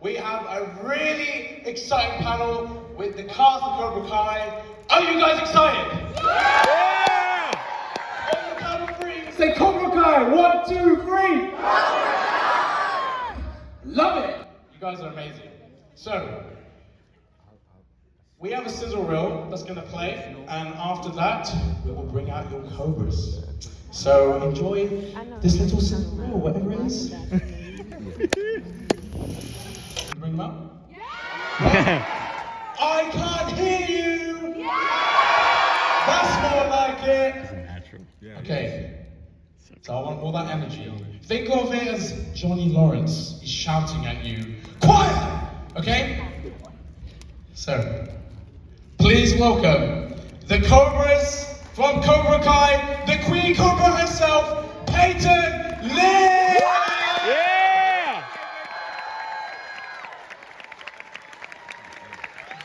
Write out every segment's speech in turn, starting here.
we have a really exciting panel with the cast of Cobra Kai. Are you guys excited? Yeah! On the count of three, say Cobra Kai. 1, 2, 3. Love it. You guys are amazing. So, we have a sizzle reel that's going to play, and after that, we will bring out your Cobras. So enjoy this little sizzle reel, whatever it is. Bring them up? Yeah. I can't hear you! Yeah. That's more like it. Natural. Yeah. Okay. So I want all that energy. Think of it as Johnny Lawrence is shouting at you, quiet! Okay? So, please welcome the Cobras from Cobra Kai, the Queen Cobra herself, Peyton List! Yeah!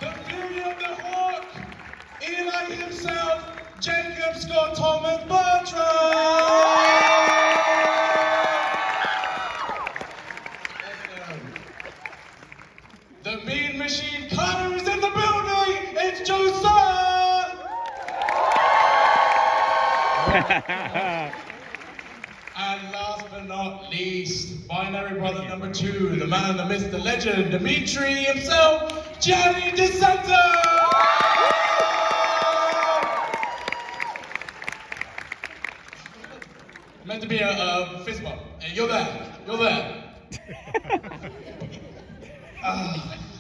The Fury of the Hawk, Eli himself, Jacob Scott Thomas Bertrand! The Mean Machine Cutter is in the building! It's Josiah! And last but not least, binary brother number 2, the man, the myth, the legend, Dimitri himself, Gianni Decenzo! Meant to be a fist bump. Hey, you're there. You're there.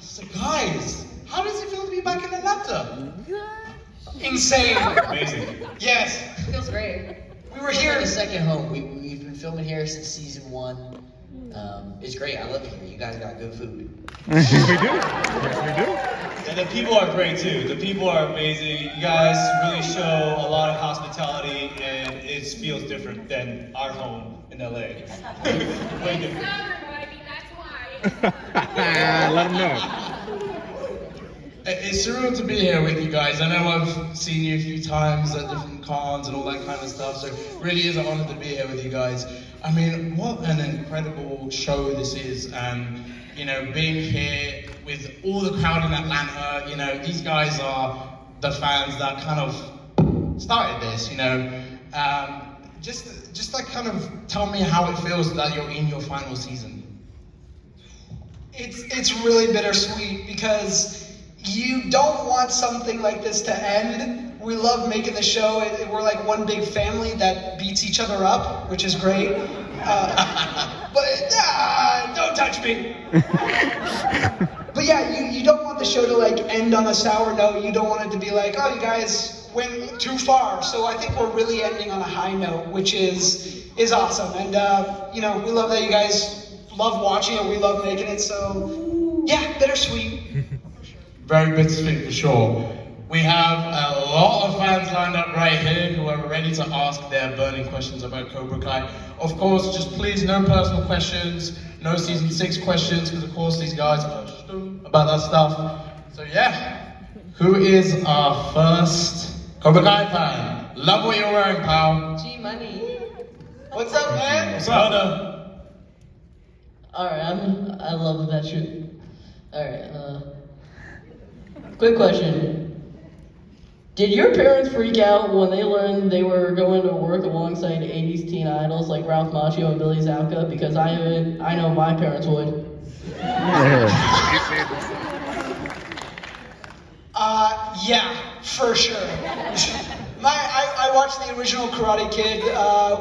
So guys, how does it feel to be back in Atlanta? Insane. Amazing. Yes. Feels great. We were here in a second home. We've been filming here since season 1. It's great. I love it here. You guys got good food. We do. Yes, we do. And the people are great too. The people are amazing. You guys really show a lot of hospitality, and it feels different than our home in LA. Way different. Let them know. It's surreal to be here with you guys. I know I've seen you a few times at different cons and all that kind of stuff, so it really is an honor to be here with you guys. I mean, what an incredible show this is, and you know, being here with all the crowd in Atlanta, you know, these guys are the fans that kind of started this, you know. Just like kind of tell me how it feels that you're in your final season. It's really bittersweet because you don't want something like this to end. We love making the show. We're like one big family that beats each other up, which is great. But don't touch me. But yeah, you don't want the show to like end on a sour note. You don't want it to be like, oh, you guys went too far. So I think we're really ending on a high note, which is awesome. And you know, we love that you guys love watching it. We love making it. So yeah, bittersweet. Very bittersweet for sure. We have a lot of fans lined up right here who are ready to ask their burning questions about Cobra Kai. Of course, just please no personal questions, no season 6 questions, because of course these guys are stupid about that stuff. So yeah, who is our first Cobra Kai fan? Love what you're wearing, pal. G-Money. What's up, man? What's up? Alright, I love that shit. Alright, quick question. Did your parents freak out when they learned they were going to work alongside 80s teen idols like Ralph Macchio and Billy Zabka? Because I know my parents would. Yeah, for sure. I watched the original Karate Kid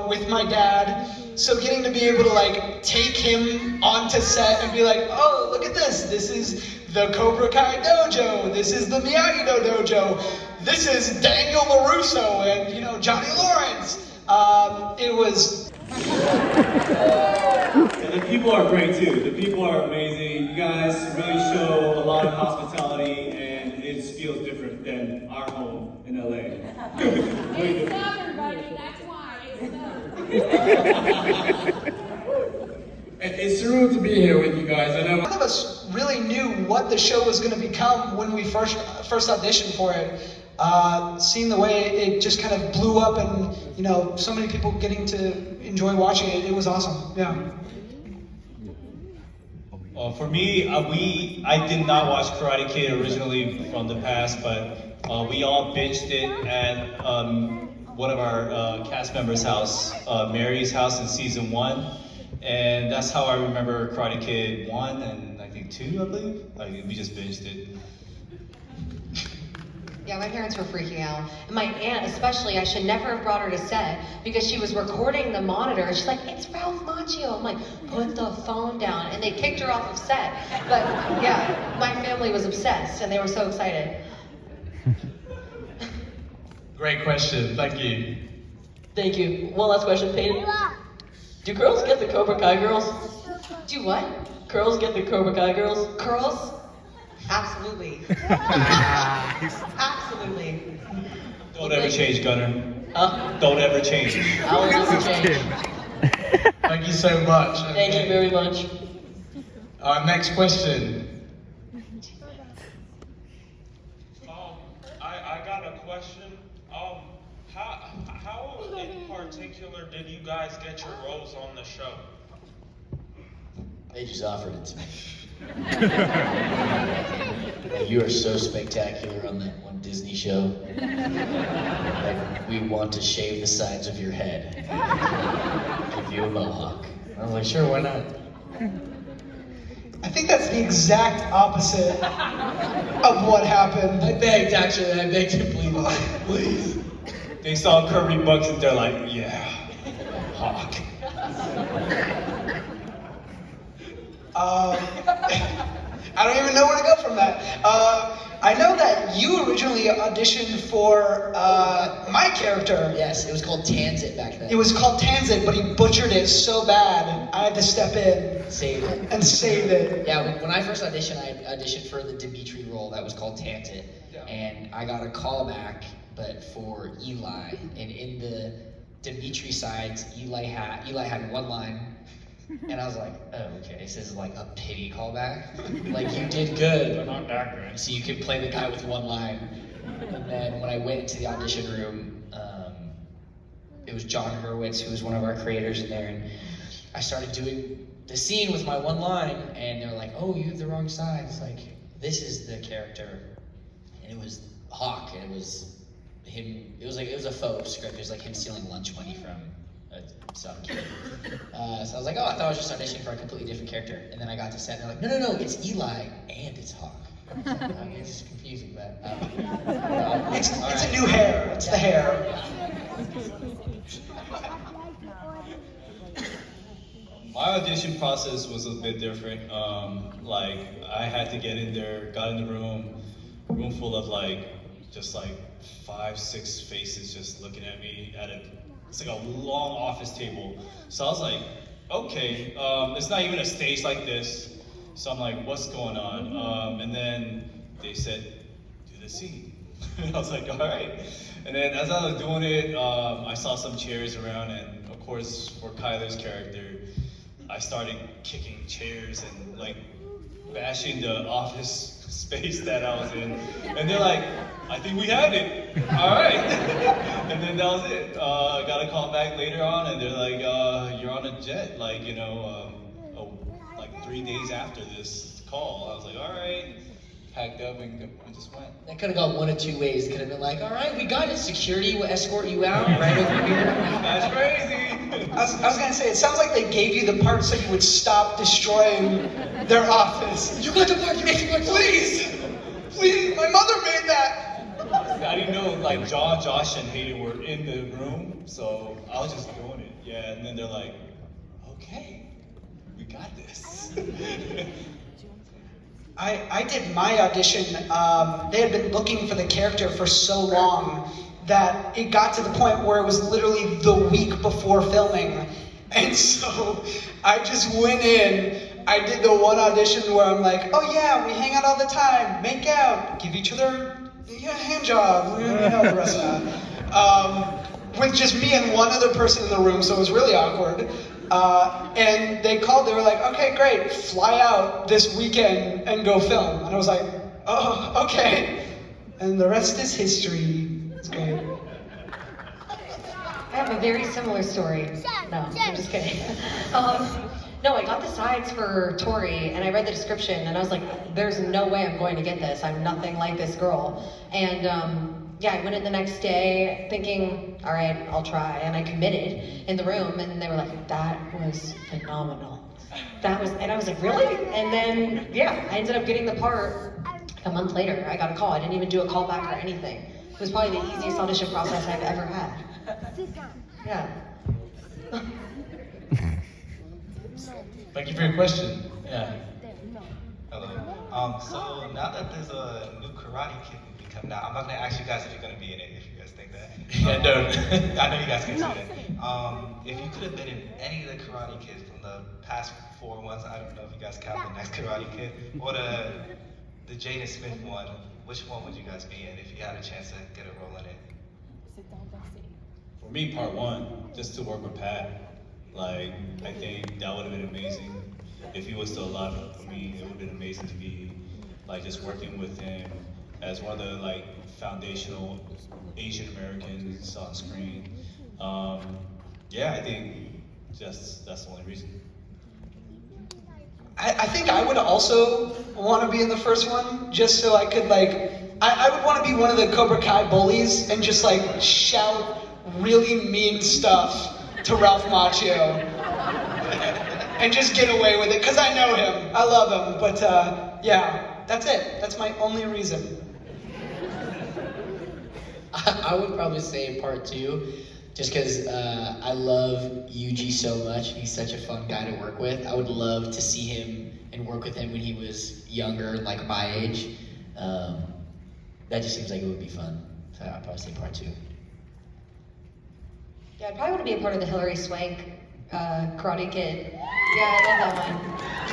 with my dad, so getting to be able to like take him onto set and be like, oh, look at this. This is the Cobra Kai dojo. This is the Miyagi dojo. This is Daniel LaRusso and, you know, Johnny Lawrence. It was... And the people are great too. The people are amazing. You guys really show a lot of hospitality, and it feels different than our home in LA. Way different. Southern, buddy. That's why. It's Southern. It's surreal to be here with you guys. I know None of us really knew what the show was going to become when we first auditioned for it. Seeing the way it just kind of blew up and, you know, so many people getting to enjoy watching it, it was awesome, yeah. For me, I did not watch Karate Kid originally from the past, but we all binged it at one of our cast members' house, Mary's house in season 1, and that's how I remember Karate Kid 1 and I think 2, I believe. Like, we just binged it. Yeah, my parents were freaking out. And my aunt especially, I should never have brought her to set because she was recording the monitor and she's like, it's Ralph Macchio. I'm like, put the phone down. And they kicked her off of set. But yeah, my family was obsessed and they were so excited. Great question, thank you. Thank you. One last question, Peyton. Do girls get the Cobra Kai girls? Do what? Girls get the Cobra Kai girls? Curls? Absolutely. Absolutely. Don't ever change, Gunner. Huh? Don't ever change. I will never change. Thank you so much. Thank you very much. Next question. I got a question. How in particular did you guys get your roles on the show? They just offered it to me. You are so spectacular on that one Disney show. Like, we want to shave the sides of your head. Give you a mohawk. I was like, sure, why not? I think that's the exact opposite of what happened. I begged him, please. They saw Kirby Bucks and they're like, yeah, Hawk. I don't even know where to go from that. I know that you originally auditioned for my character. Yes, it was called Tanzit back then. It was called Tanzit, but he butchered it so bad, I had to step in Save it. and save it. Yeah, when I first auditioned, I auditioned for the Dimitri role that was called Tanzit. And I got a call back, but for Eli. And in the Dimitri sides, Eli had one line. And I was like, oh, okay, this is like a pity callback. Like, you did good, but not that good. So you could play the guy with one line. And then when I went into the audition room, it was John Hurwitz, who was one of our creators in there, and I started doing the scene with my one line, and they're like, oh, you have the wrong side. It's like, this is the character. And it was Hawk, and it was him, it was a faux script. It was like him stealing lunch money from some kid. So I was like, oh, I thought I was just auditioning for a completely different character. And then I got to set, and they're like, no, it's Eli and it's Hawk. It's confusing, but It's a new hair. It's the hair. My audition process was a bit different. Like, I had to get in there, got in the room full of just 5-6 faces just looking at me it's like a long office table. So I was like, okay, it's not even a stage like this. So I'm like, what's going on? And then they said, do the scene. And I was like, all right. And then as I was doing it, I saw some chairs around, and of course, for Kyler's character, I started kicking chairs and bashing the office space that I was in. And they're like, I think we have it. All right. And then that was it. I got a call back later on, and they're like, you're on a jet, 3 days after this call. I was like, all right. Packed up and just went. that could have gone one of two ways. It could have been like, all right, we got it. Security will escort you out right over here. That's crazy. I was gonna say, it sounds like they gave you the part so you would stop destroying their office. You got the part. You made the part. Please, my mother made that. I didn't know John, Josh, and Hayden were in the room, so I was just doing it. Yeah, and then they're like, okay, we got this. I did my audition. They had been looking for the character for so long that it got to the point where it was literally the week before filming. And so I just went in. I did the one audition where I'm like, oh yeah, we hang out all the time, make out, give each other a hand job, the rest of that. With just me and one other person in the room, so it was really awkward. And they called, they were like, okay, great, fly out this weekend and go film. And I was like, oh, okay. And the rest is history. It's great. I have a very similar story. No, I'm just kidding. No, I got the sides for Tory, and I read the description, and I was like, there's no way I'm going to get this. I'm nothing like this girl. And yeah, I went in the next day thinking, all right, I'll try. And I committed in the room, and they were like, that was phenomenal. And I was like, really? And then, yeah, I ended up getting the part. A month later, I got a call. I didn't even do a callback or anything. It was probably the easiest audition process I've ever had. Yeah. Thank you for your question. Yeah. Hello. So now that there's a new Karate Kid movie coming out, I'm not gonna ask you guys if you're gonna be in it, if you guys think that. Yeah, don't. I know you guys can see that. If you could have been in any of the Karate Kids from the past 4 ones, I don't know if you guys count the next Karate Kid, or the Jaden Smith one, which one would you guys be in if you had a chance to get a role in it? For me, part 1, just to work with Pat. Like, I think that would have been amazing. If he was still alive, for me, it would have been amazing to be, like, just working with him as one of the, like, foundational Asian Americans on screen. Yeah, I think that's the only reason. I think I would also want to be in the first one, just so I could I would want to be one of the Cobra Kai bullies and just shout really mean stuff to Ralph Macchio and just get away with it, because I know him, I love him, but yeah, that's it. That's my only reason. I would probably say part 2, just because I love Yuji so much. He's such a fun guy to work with. I would love to see him and work with him when he was younger, like my age. That just seems like it would be fun. So I'd probably say part 2. Yeah, I probably want to be a part of the Hillary Swank Karate Kid. Yeah, I love that one.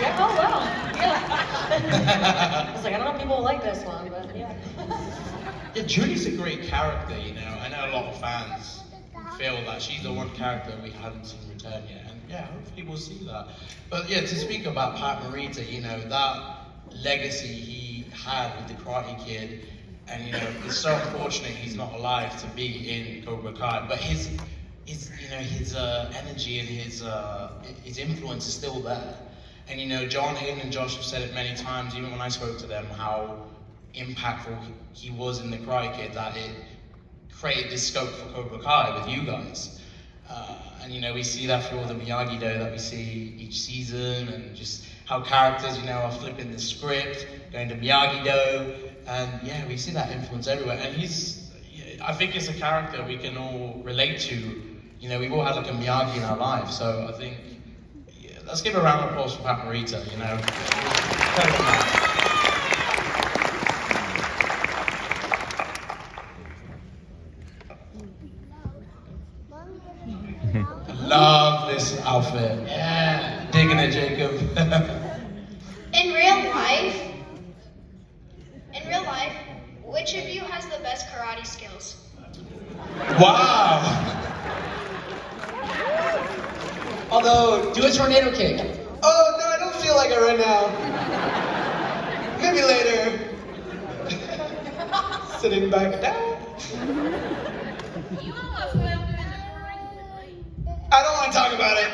Yeah, oh wow, yeah. I was like, I don't know if people will like this one, but yeah. Yeah, Julie's a great character, you know. I know a lot of fans feel that she's the one character we haven't seen return yet, and yeah, hopefully we'll see that. But yeah, to speak about Pat Morita, you know, that legacy he had with the Karate Kid, and you know, it's so unfortunate he's not alive to be in Cobra Kai, but his energy and his influence is still there. And you know, John, Hayden, and Josh have said it many times, even when I spoke to them, how impactful he was in the Karate Kid, that it created this scope for Cobra Kai with you guys. And you know, we see that through all the Miyagi-Do that we see each season, and just how characters, you know, are flipping the script, going to Miyagi-Do, and yeah, we see that influence everywhere. And I think it's a character we can all relate to. You know, we've all had like a Miyagi in our life, so I think, yeah, let's give a round of applause for Pat Morita, you know. Love this outfit. Yeah, digging it, Jacob. In real life, which of you has the best karate skills? Wow. Although, Do a tornado kick. oh no, I don't feel like it right now. Maybe later. Sitting back down. I don't want to talk about it.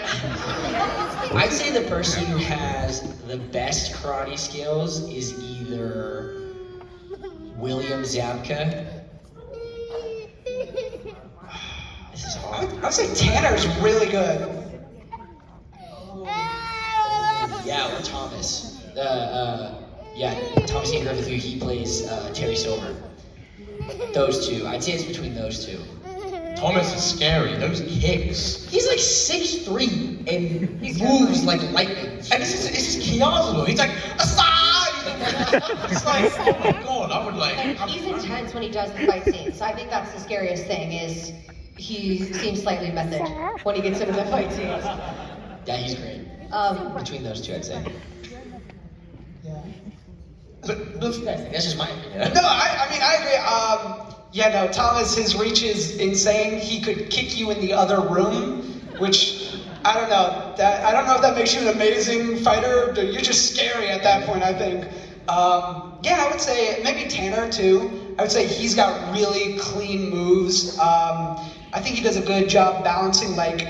I'd say the person who has the best karate skills is either William Zabka. This is hard. I'd say Tanner's really good. Yeah, or Thomas. Yeah, Thomas Ian Griffith, who he plays Terry Silver. Those two. I'd say it's between those two. Thomas is scary. Those kicks. He's like 6'3" and moves like lightning. And this is Kiazo. He's like, aside! It's like, oh my god, I would like... And he's intense when he does the fight scenes. So I think that's the scariest thing, is he seems slightly method when he gets into the fight scenes. Yeah, he's great. Between those two, I'd say. But That's just my opinion. No, I mean, I agree. Yeah, no, Thomas, his reach is insane. He could kick you in the other room, which, I don't know. I don't know if that makes you an amazing fighter. You're just scary at that point, I think. Yeah, I would say maybe Tanner, too. I would say he's got really clean moves. I think he does a good job balancing, like,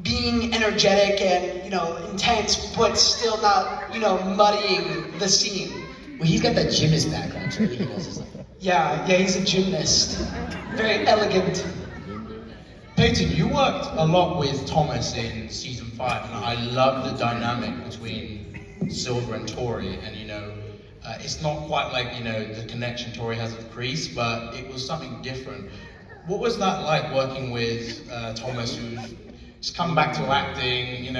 being energetic and, intense, but still not, muddying the scene. Well, he's got that gymnast background, so I think he knows his stuff. Yeah, he's a gymnast. Very elegant. Peyton, you worked a lot with Thomas in season 5, and I love the dynamic between Silver and Tory. And it's not quite like the connection Tory has with Chris, but it was something different. What was that like working with Thomas, who's just come back to acting,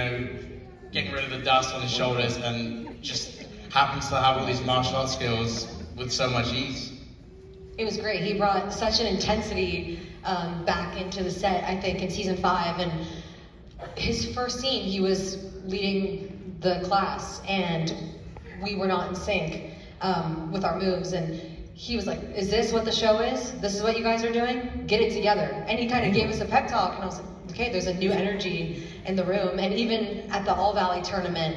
getting rid of the dust on his shoulders, and just happens to have all these martial arts skills with so much ease? It was great. He brought such an intensity back into the set, I think, in season 5. And his first scene, he was leading the class, and we were not in sync with our moves. And he was like, "Is this what the show is? This is what you guys are doing? Get it together." And he kind of gave us a pep talk, and I was like, okay, there's a new energy in the room. And even at the All Valley tournament,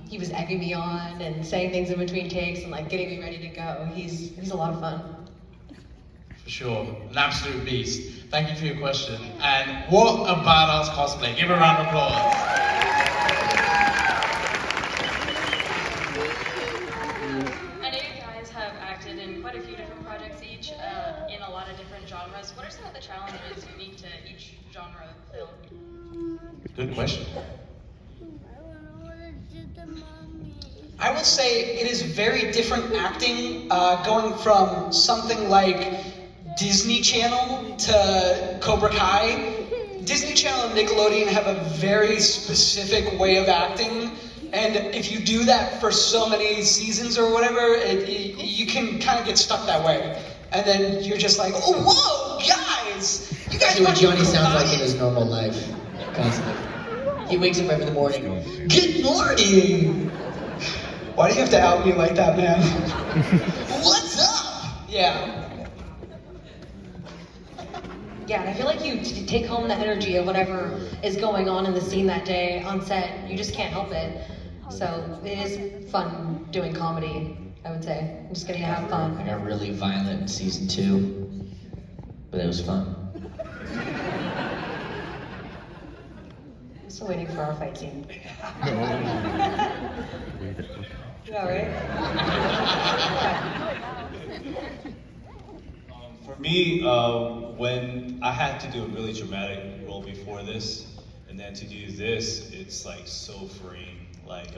he was egging me on and saying things in between takes and like getting me ready to go. He's a lot of fun. For sure, an absolute beast. Thank you for your question. And what a badass cosplay. Give a round of applause. I know you guys have acted in quite a few different projects each, in a lot of different genres. What are some of the challenges unique to each genre of film? Good question. I will say it is very different acting, going from something like Disney Channel to Cobra Kai. Disney Channel and Nickelodeon have a very specific way of acting, and if you do that for so many seasons or whatever, you can kind of get stuck that way. And then you're just like, oh, whoa, guys! You guys See what watch Gianni Cobra sounds Kai? like in his normal life, constantly. He wakes up every morning, "Good morning! Why do you have to out me like that, man? What's up?" Yeah. Yeah, and I feel like you take home the energy of whatever is going on in the scene that day on set. You just can't help it. So it is fun doing comedy, I would say. I'm just getting to have fun. I got really violent in season 2, but it was fun. I'm still waiting for our fight scene. Yeah, right? For me, when I had to do a really dramatic role before this, and then to do this, it's like so freeing. Like,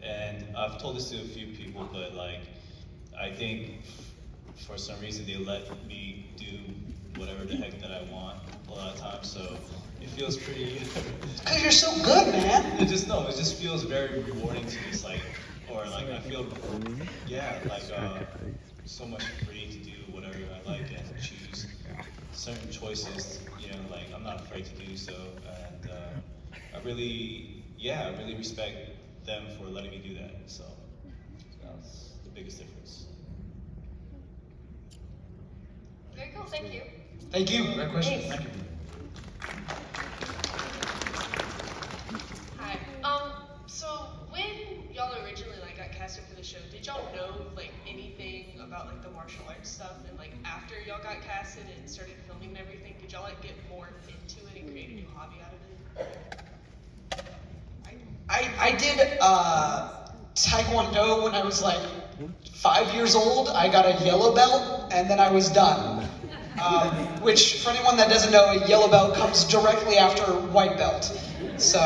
and I've told this to a few people, but like, I think for some reason they let me do whatever the heck that I want a lot of times, so it feels pretty. Because you're so good, man. It just feels very rewarding to just like, or like I feel, yeah, like so much free to do whatever I like and choose certain choices. Like I'm not afraid to do so, and I really respect them for letting me do that. So that's the biggest difference. Very cool, thank you. Thank you. Great question. Thank you. Hi. So when y'all originally got casted for the show, did y'all know anything about the martial arts stuff? And after y'all got casted and started filming and everything, did y'all get more into it and create a new hobby out of it? I did Taekwondo when I was 5 years old. I got a yellow belt, and then I was done. Which, for anyone that doesn't know, a yellow belt comes directly after white belt. So,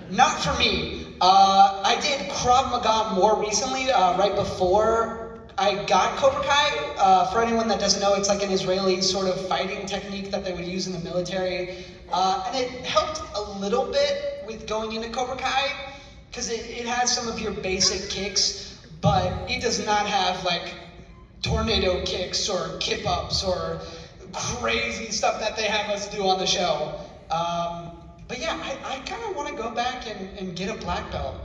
not for me. I did Krav Maga more recently, right before I got Cobra Kai. For anyone that doesn't know, it's like an Israeli sort of fighting technique that they would use in the military. And it helped a little bit with going into Cobra Kai, because it has some of your basic kicks, but it does not have tornado kicks or kip ups or crazy stuff that they have us do on the show. But yeah, I kind of want to go back and get a black belt.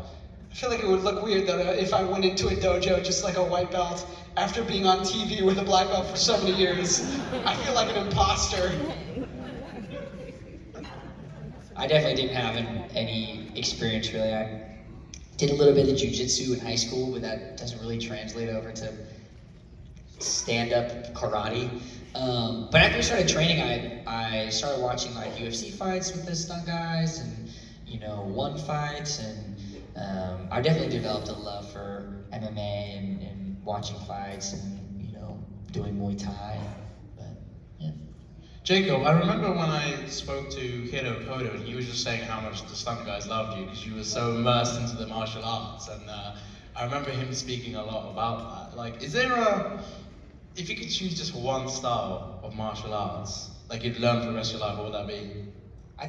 I feel like it would look weird though if I went into a dojo just like a white belt after being on TV with a black belt for so many years. I feel like an imposter. I definitely didn't have any experience really. I did a little bit of jiu-jitsu in high school, but that doesn't really translate over to stand-up karate. But after we started training, I started watching like UFC fights with the stunt guys, and one fights, and I definitely developed a love for MMA and watching fights and doing Muay Thai. But yeah. Jacob, I remember when I spoke to Hiro Kodo, and he was just saying how much the stunt guys loved you because you were so immersed into the martial arts, and I remember him speaking a lot about that. Like, is there if you could choose just one style of martial arts, like you'd learn for the rest of your life, what would that be? I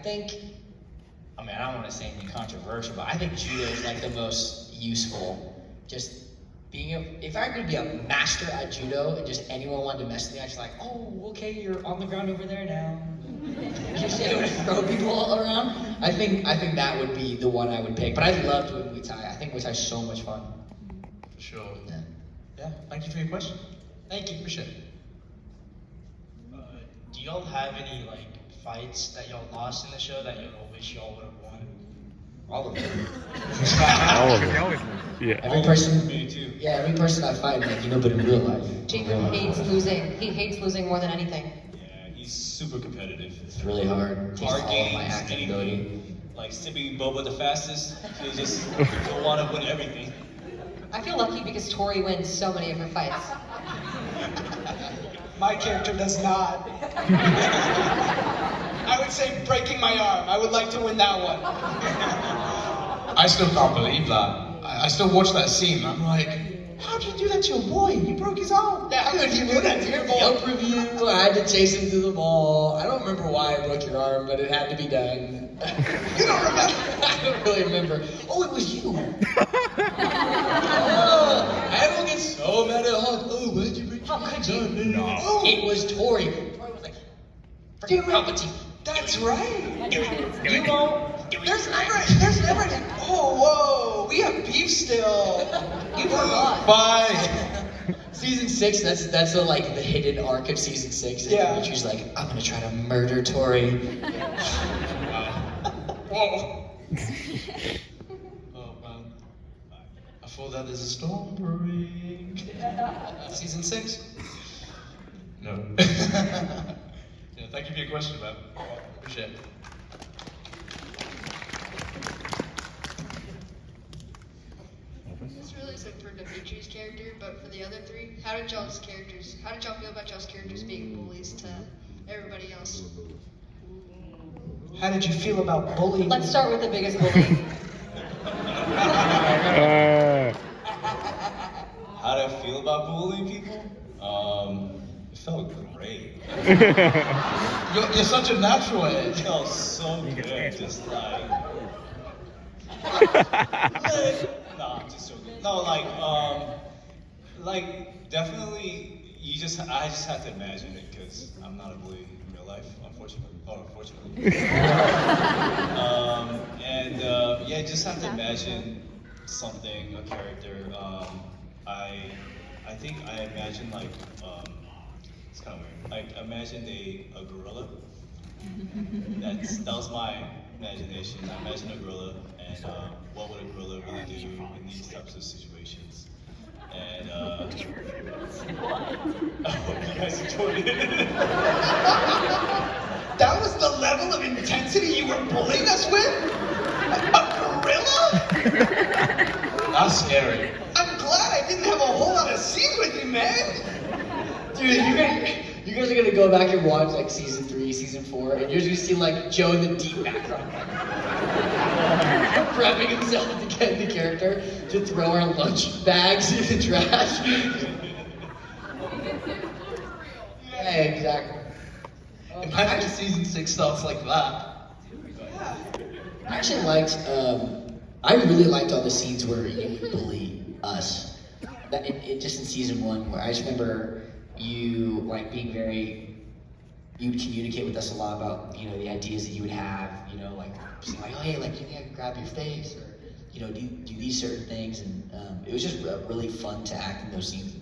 don't want to say anything controversial, but I think judo is like the most useful. Just if I could be a master at judo and just anyone wanted to mess with me, I'd just like, oh, okay, you're on the ground over there now. Just able to throw people all around. I think that would be the one I would pick. But I love doing Muay Thai. I think Muay Thai is so much fun. For sure. Yeah. Thank you for your question. Thank you. Appreciate it. Do y'all have any like fights that y'all lost in the show that y'all wish y'all would have won? All of them. All of them. Yeah. Every person. Me too. Yeah, every person I fight, but in real life. Jacob hates losing. He hates losing more than anything. Yeah, he's super competitive. It's really hard. It takes Hard all of games, my acting ability. like sipping boba the fastest. He'll just he'll want to win everything. I feel lucky because Tory wins so many of her fights. My character does not. I would say breaking my arm. I would like to win that one. I still can't believe that. I still watch that scene, and I'm like, how'd you do that to your boy? You broke his arm. How could you do that to your boy? Yelp review, I had to chase him through the mall. I don't remember why I broke your arm, but it had to be done. You don't remember? I don't really remember. Oh, it was you. Everyone gets so mad at Hulk. Oh, why'd you break your arm? No. Oh. It was Tory. Tory was like, freaking Palpatine. That's right. There's never an, whoa, we have beef still. You forgot. Bye. Season 6, that's the hidden arc of season 6. Yeah. Which was like, I'm gonna try to murder Tory. Whoa. Oh man. I thought that there's a storm brewing. Season 6. No. Yeah, thank you for your question, man. Appreciate it. This really isn't for Dimitri's character, but for the other three, how did y'all feel about y'all's characters being bullies to everybody else? How did you feel about bullying? Let's start with the biggest bully. How do I feel about bullying people? It felt great. You're such a natural It Ed. felt so good, just like. Nah, I'm just joking. No, definitely, I just have to imagine it because I'm not a bully in real life, unfortunately. Yeah, just have to imagine something, a character. I think I imagined it's kind of weird. I imagined a gorilla. That was my imagination. I imagined a gorilla and what would a gorilla really do in these types of situations. And oh, you guys enjoyed it. That was the level of intensity you were bullying us with? A gorilla? That's scary. I'm glad I didn't have a whole lot of scenes with you, man. Dude, you guys are gonna go back and watch season 3, season 4, and you're just gonna see Joe in the deep background. Prepping himself to get in the character to throw our lunch bags in the trash. Yeah, exactly. Imagine season 6 starts like that. I actually I really liked all the scenes where you would bully us. That just in season 1, where I just remember you being you would communicate with us a lot about the ideas that you would have, saying oh hey, you think I can grab your face, or do these certain things, and it was just really fun to act in those scenes.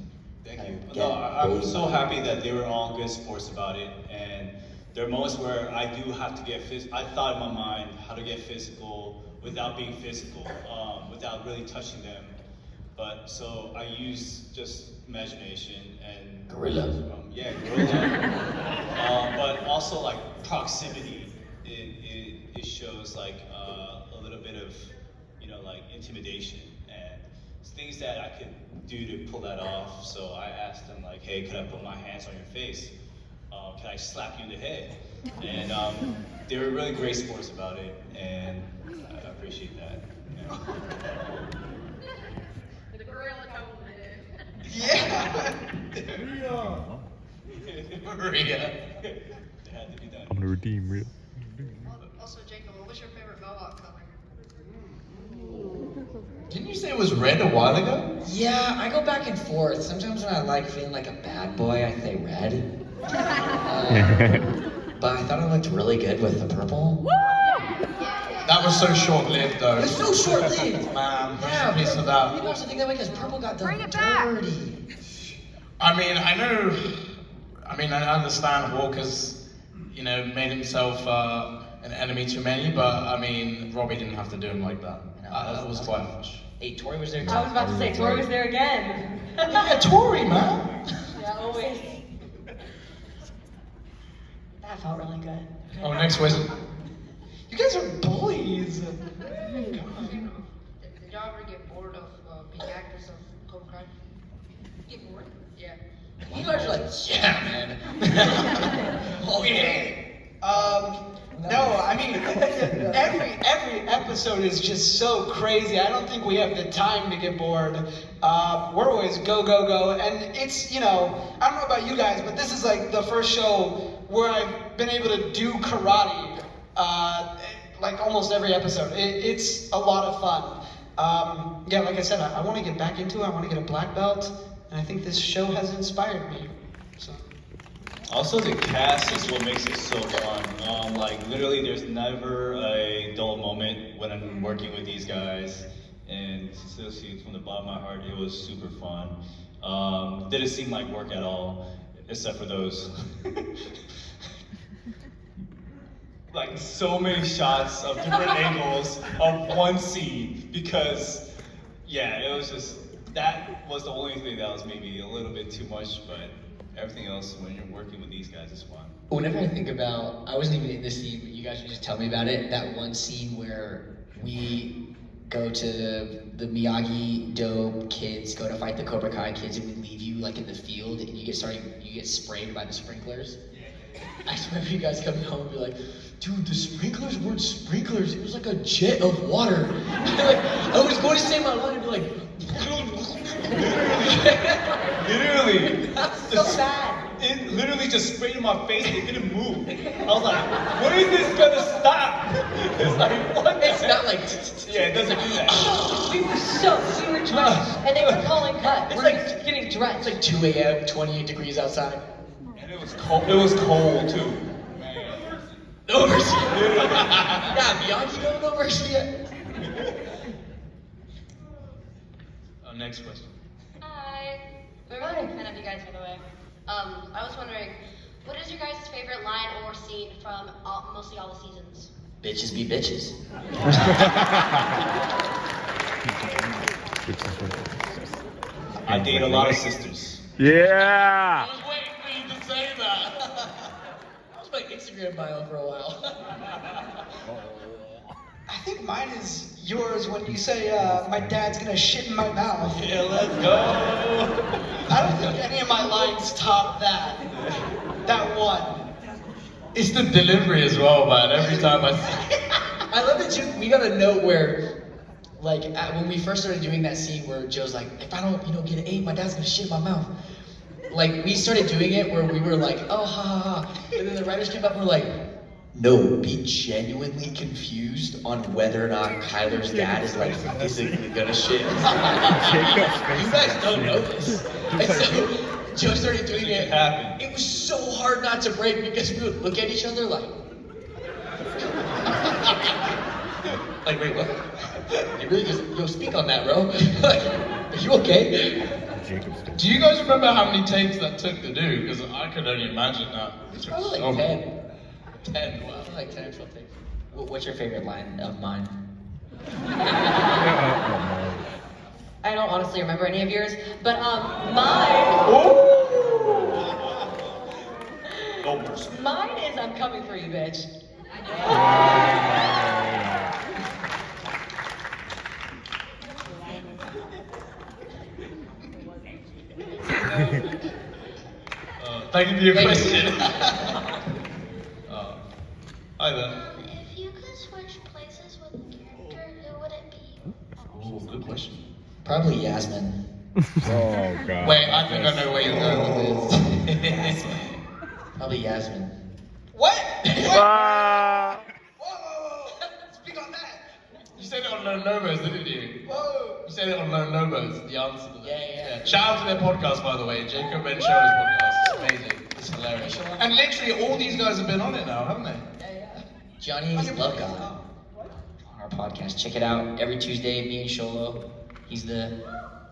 Thank you. No, I was so happy that they were all good sports about it, and there are moments where I do have to get physical. I thought in my mind how to get physical without being physical, without really touching them. But But so I use just imagination and Gorilla. Yeah, gorilla. But also like proximity. It shows like a little bit of like intimidation and things that I could do to pull that off. So I asked them like, hey, could I put my hands on your face? Can I slap you in the head? And they were really great sports about it, and I appreciate that. The gorilla complimented. Yeah. Maria. It had to be done. I'm gonna redeem Rhea. Also, Jacob, what was your favorite mohawk color? Didn't you say it was red a while ago? Yeah, I go back and forth. Sometimes when I like feeling like a bad boy, I say red. But I thought I looked really good with the purple. That was so short-lived, though. It's so short-lived. Man, Yeah, a piece of that. people also think that way because purple got done dirty. I mean, I understand Walker's, made himself an enemy to many, but I mean, Robbie didn't have to do him like that. That was quite harsh. Hey, Tory was there too. I was about to say, Tory was there again. Yeah, Tory, man. Yeah, always. That felt really good. Oh, next question. You guys are bullies. Did y'all ever get bored of being actors of Cobra Kai? Get bored? Yeah. You guys are like, yeah, man. Oh, yeah. No, I mean, every episode is just so crazy. I don't think we have the time to get bored. We're always go, go, go. And it's, I don't know about you guys, but this is like the first show where I've been able to do karate, like almost every episode. It's a lot of fun. Yeah, like I said, I want to get back into it. I want to get a black belt. And I think this show has inspired me. So. Also, the cast is what makes it so fun. Like, literally, there's never a dull moment when I'm working with these guys. And seriously, from the bottom of my heart, it was super fun. Didn't seem like work at all, except for those. Like, so many shots of different angles of one scene, because, yeah, it was just, that was the only thing that was maybe a little bit too much, but everything else, when you're working with these guys, is fun. Whenever I think about, I wasn't even in this scene, but you guys would just tell me about it, that one scene where we go to the Miyagi-Do kids, go to fight the Cobra Kai kids, and we leave you like in the field, and you get sprayed by the sprinklers. I just remember you guys coming home and be like, dude, the sprinklers weren't sprinklers, it was like a jet of water. Like, I was going to say my line and be like, Literally. That's so sad. It literally just sprayed in my face, it didn't move. I was like, when is this gonna stop? It's like, what? It's not like... Yeah, it doesn't do that. We were soaked, we were drenched, and they were calling cut. It's We're like getting drenched. It's like 2 a.m., 28 degrees outside. And it was cold. It was cold too. No mercy. Nah, Miyagi, no mercy yet. Next question. Hi. We're really big fan of you guys, by the way. I was wondering, what is your guys' favorite line or scene from mostly all the seasons? Bitches be bitches. I date a lot of sisters. Yeah. I was waiting for you to say that. That was my Instagram bio for a while. I think mine is yours when you say, my dad's gonna shit in my mouth. Yeah, let's go. I don't think any of my lines top that. That one. It's the delivery as well, man. Every time I see I love that we got a note where, like, when we first started doing that scene where Joe's like, if I don't, get an 8, my dad's gonna shit in my mouth. Like, we started doing it where we were like, oh, ha, ha, ha. And then the writers came up and were like, no, be genuinely confused on whether or not Kyler's dad is like physically gonna shit. You guys don't know this. And so Joe started doing it. It was so hard not to break because we would look at each other like, wait, what? You really just speak on that, bro. Like, are you okay? Do you guys remember how many takes that took to do? Because I could only imagine that. It's probably like 10. 10, wow. Like 10 or 12 takes. What's your favorite line of mine? I don't honestly remember any of yours, but mine. No mercy. Mine is I'm coming for you, bitch. Thank you for your question. Hi there. If you could switch places with a character, who would it be? Oh, good question. Probably Yasmin. Oh god. Wait, I think I know where you're going with this. Probably Yasmin. What? Ah. Whoa! Speak on that. You said it on No Nomos, didn't you? Whoa! You said it on No Nomos, the answer to that. Yeah. Shout out to their podcast, by the way. Jacob and Shoutout podcast. It's amazing. It's hilarious. And literally all these guys have been on it now, haven't they? Gianni is Love God on our podcast. Check it out every Tuesday. Me and Sholo. He's the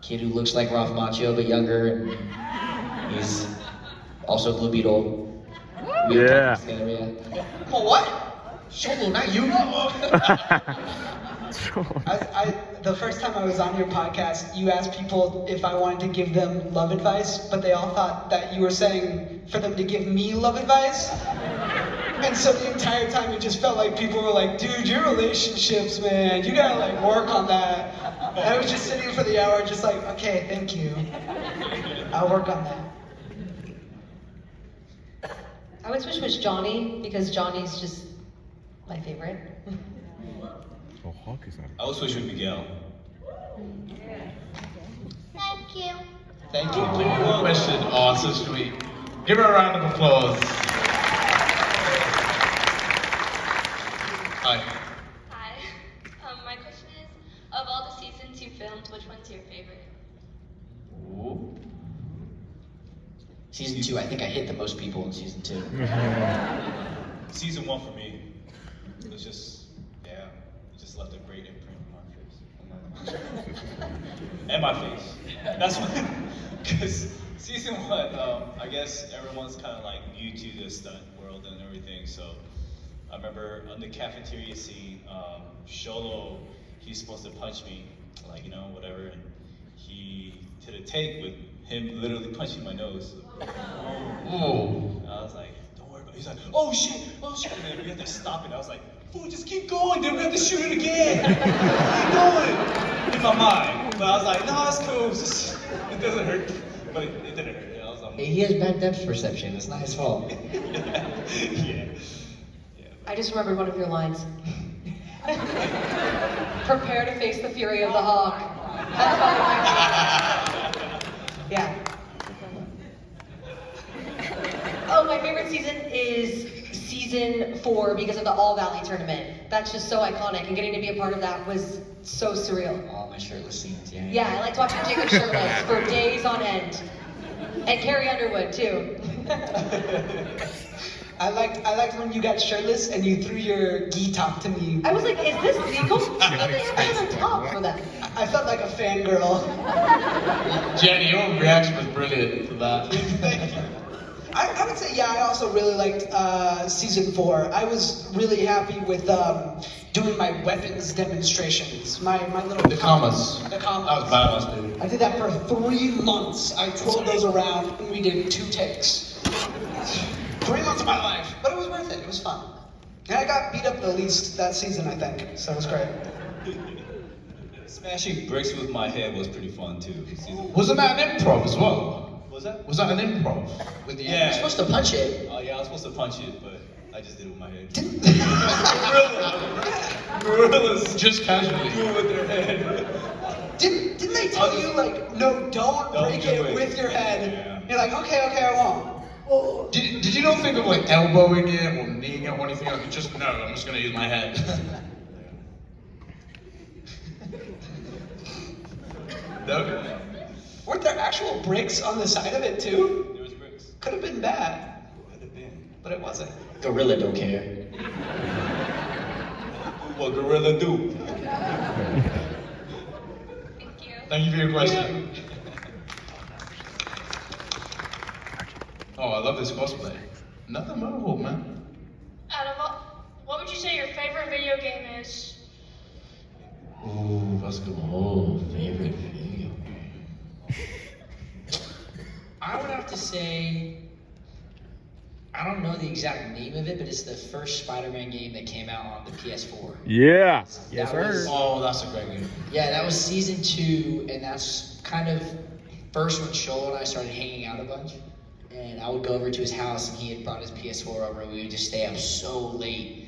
kid who looks like Ralph Macchio but younger, and he's also Blue Beetle. We have Yeah. podcasts together, yeah. Well, what? Sholo, not you. The first time I was on your podcast, you asked people if I wanted to give them love advice, but they all thought that you were saying for them to give me love advice. And so the entire time it just felt like people were like, dude, your relationships, man, you gotta like work on that. And I was just sitting for the hour just like, okay, thank you. I'll work on that. I would switch with Gianni because Johnny's just my favorite. Oh, Hawk is on. I will switch with Miguel. Thank you. Thank you. Good question. Oh, so sweet. Give her a round of applause. Hi. Hi. My question is, of all the seasons you filmed, which one's your favorite? Ooh. Season 2, I think I hit the most people in season 2. Season 1 for me. It was just, yeah, it just left a great imprint on my face. And my face. That's what, because season 1, I guess everyone's kind of like new to the stunt world and everything, so I remember on the cafeteria scene, Sholo, he's supposed to punch me, like, you know, whatever, and he did a take with him literally punching my nose. Ooh. I was like, don't worry about it. He's like, oh shit, and then we had to stop it. I was like, fool, just keep going, then we have to shoot it again. Keep going. In my mind. But I was like, no, it's cool. It's just, it doesn't hurt. But it didn't hurt. I was like, Hey, he has bad depth perception. It's not his fault. yeah. I just remembered one of your lines. Prepare to face the fury of the hawk. That's probably my favorite. Yeah. Oh, my favorite season is season 4 because of the All Valley tournament. That's just so iconic, and getting to be a part of that was so surreal. All my shirtless scenes, yeah. Yeah, I liked watching Jacob shirtless for days on end. And Carrie Underwood, too. I liked when you got shirtless and you threw your gi top to me. I was like, is this legal? How do they have a top for that? I felt like a fangirl. Gianni, your reaction was brilliant to that. Thank you. I would say, yeah, I also really liked season 4. I was really happy with doing my weapons demonstrations. My little... The commas. The commas. That was badass, dude. I did that for 3 months. I twirled those around and we did 2 takes. 3 months of my life. But it was worth it. It was fun. And I got beat up the least that season, I think. So it was great. Smashing bricks with my head was pretty fun too. Wasn't that an improv as well? Was that? Was that an improv? With the Yeah. You're supposed to punch it. Oh yeah, I was supposed to punch it, but I just did it with my head. Gorillas just casually. With their head. Didn't they tell you, like, no, don't break do it it. with your head? Yeah. You're like, okay, I won't. Oh. Did you not think of like elbowing it or kneeing it or anything? Like, just no, I'm just gonna use my head. No. Weren't there actual bricks on the side of it too? There was bricks. Could have been bad, Could have been. but it wasn't. Gorilla don't care. What gorilla do? Thank you. Thank you for your question. Oh, I love this cosplay. Nothing Mohawk, man. Out of all, what would you say your favorite video game is? Ooh, that's a good one. Oh, favorite video. I would have to say, I don't know the exact name of it, but it's the first Spider-Man game that came out on the PS4. Yeah. Yes, sir. Oh, that's a great game. Yeah, that was season 2, and that's kind of first when Shoal and I started hanging out a bunch. And I would go over to his house, and he had brought his PS4 over, and we would just stay up so late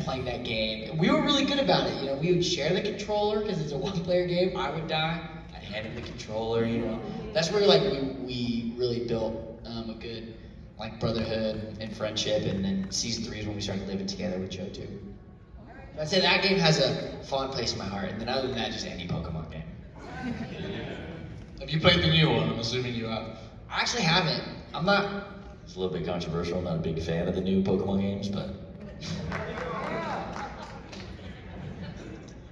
playing that game. And we were really good about it. You know, we would share the controller because it's a one-player game. I would die, I'd hand him the controller. You know, that's where like we really built a good like brotherhood and friendship. And then season 3 is when we started living together with Joe too. I'd say that game has a fond place in my heart. And then other than that, just any Pokemon game. Have you played the new one? I'm assuming you have. I actually haven't. I'm not. It's a little bit controversial. I'm not a big fan of the new Pokemon games, but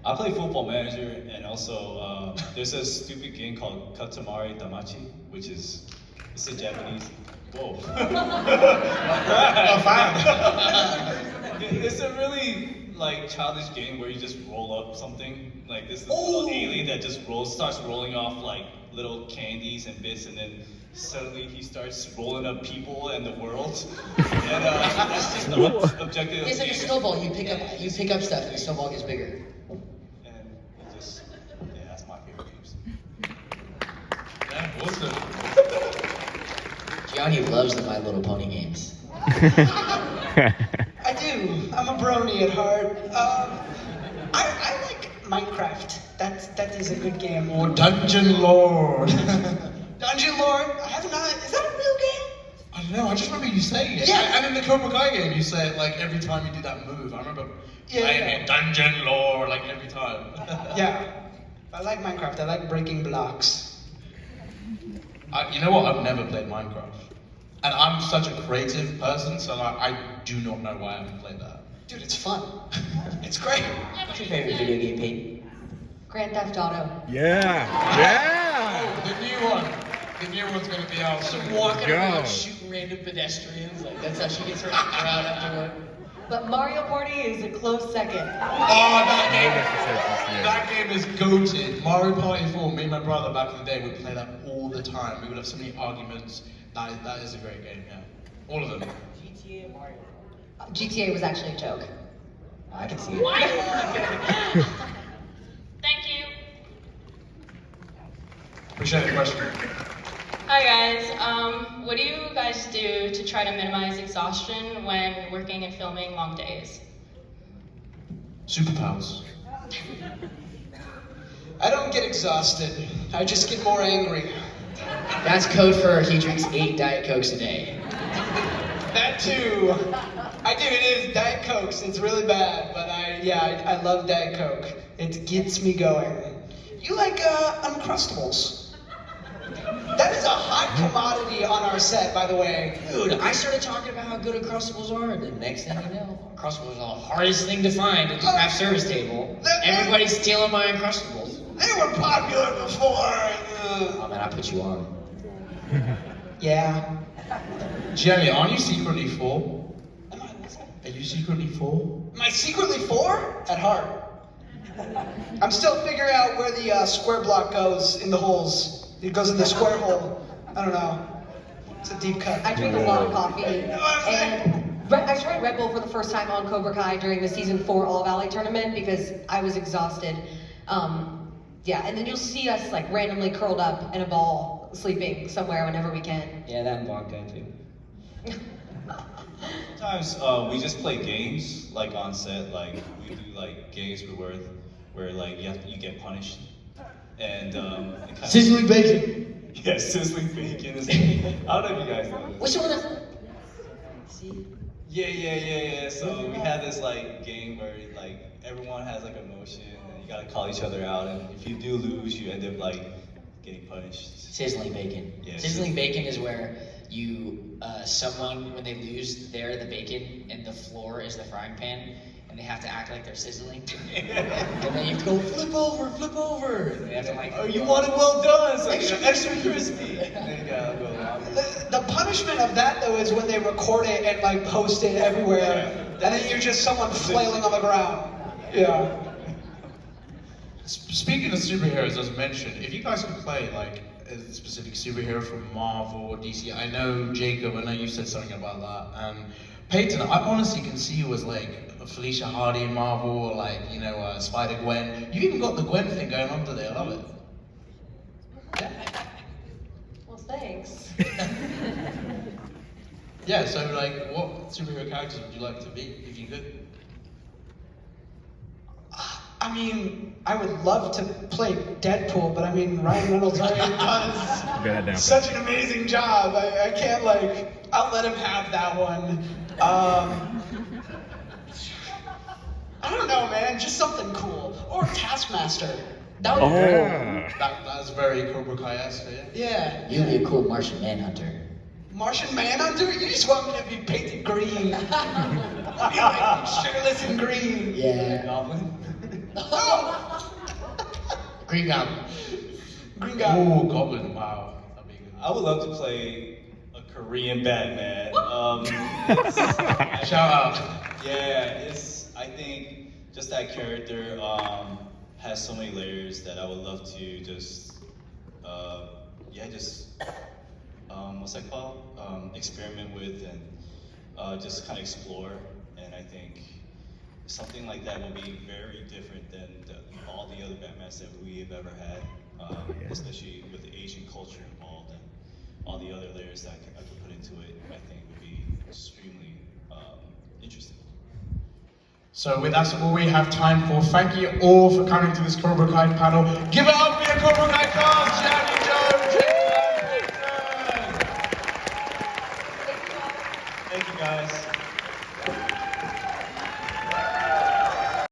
I play Football Manager, and also there's a stupid game called Katamari Damacy, which is it's a Japanese. Whoa! It's a really like childish game where you just roll up something like this little alien that just starts rolling off like little candies and bits, and then suddenly he starts rolling up people and the world. And that's just the objective. It's like a snowball. You pick up stuff, and the snowball gets bigger. And it just, yeah, that's my favorite games. Yeah, awesome. Gianni loves the My Little Pony games. I do. I'm a brony at heart. I like Minecraft. That is a good game. Or Dungeon Lord. Dungeon Lord? I have not. Is that a real game? I don't know, I just remember you saying it. Yeah. And in the Cobra Kai game, you say it like every time you did that move. I remember playing it, Dungeon Lord, like every time. Yeah. I like Minecraft. I like breaking blocks. You know what? I've never played Minecraft. And I'm such a creative person, so like, I do not know why I haven't played that. Dude, it's fun. It's great. What's your favorite video game, Peyton? Grand Theft Auto. Yeah. Oh, the new one. The new one's gonna be out soon. Walking around shooting random pedestrians, like that's how she gets her crowd after work. But Mario Party is a close second. Oh, that game is goated. Mario Party 4, me and my brother back in the day would play that all the time. We would have so many arguments. That is a great game, yeah. All of them. GTA and Mario. GTA was actually a joke. I can see it. Thank you. Appreciate the question. Hi guys. What do you guys do to try to minimize exhaustion when working and filming long days? Superpowers. I don't get exhausted. I just get more angry. That's code for he drinks 8 Diet Cokes a day. That too. I do. It is Diet Cokes. It's really bad, but I love Diet Coke. It gets me going. You like Uncrustables? That is a hot commodity on our set, by the way. Dude, I started talking about how good Uncrustables are, and the next thing you know, Uncrustables are the hardest thing to find at the craft service table. Everybody's stealing my Uncrustables. They were popular before. Oh man, I put you on. Yeah. Gianni, aren't you secretly 4? Are you secretly 4? Am I secretly 4? At heart. I'm still figuring out where the square block goes in the holes. It goes in the square hole. I don't know. It's a deep cut. I drink a lot of coffee, and I tried Red Bull for the first time on Cobra Kai during the season 4 All Valley tournament because I was exhausted. Yeah, and then you'll see us like randomly curled up in a ball, sleeping somewhere whenever we can. Yeah, that and vodka too. Sometimes we just play games like on set. Like we do like games where like you get punished, and Sizzling bacon. Yeah, sizzling bacon is. I don't know if you guys know. Which one is? Yeah. So we had this like game where like everyone has like emotion and you gotta call each other out, and if you do lose, you end up like getting punished. Sizzling bacon. Yeah, Sizzling bacon is where you someone when they lose they're the bacon and the floor is the frying pan and they have to act like they're sizzling. And then you have to go flip over. And they have to like, oh, you want it well done, so extra crispy. The punishment of that though is when they record it and like post it everywhere, and then you're just someone flailing on the ground. Yeah. Speaking of superheroes, as mentioned, if you guys could play like a specific superhero from Marvel or DC? I know Jacob, I know you said something about that. And Peyton, I honestly can see you as like Felicia Hardy in Marvel, or like, you know, Spider-Gwen. You even got the Gwen thing going on today, I love it. Well, thanks. Yeah, so like, what superhero characters would you like to be, if you could? I mean, I would love to play Deadpool, but I mean, Ryan Reynolds already does such an amazing job. I can't like, I'll let him have that one. I don't know, man, just something cool. Or Taskmaster. That would That's very Cobra Kai-esque, yeah? Yeah. You'd be a cool Martian Manhunter. Martian Manhunter? You just want me to be painted green. I'll be like shirtless and green. Yeah. Goblin? Green Goblin. Green Goblin. Ooh, Goblin, wow. That'd be good. I would love to play a Korean Batman. Shout out. Yeah, I think just that character has so many layers that I would love to just, what's that called? Experiment with and just kind of explore. And I think something like that will be very different than all the other Batmans that we have ever had, especially with the Asian culture involved and all the other layers that I could put into it. I think would be extremely interesting. So with that's all we have time for. Thank you all for coming to this Cobra Kai panel. Give it up for your Cobra Kai cast,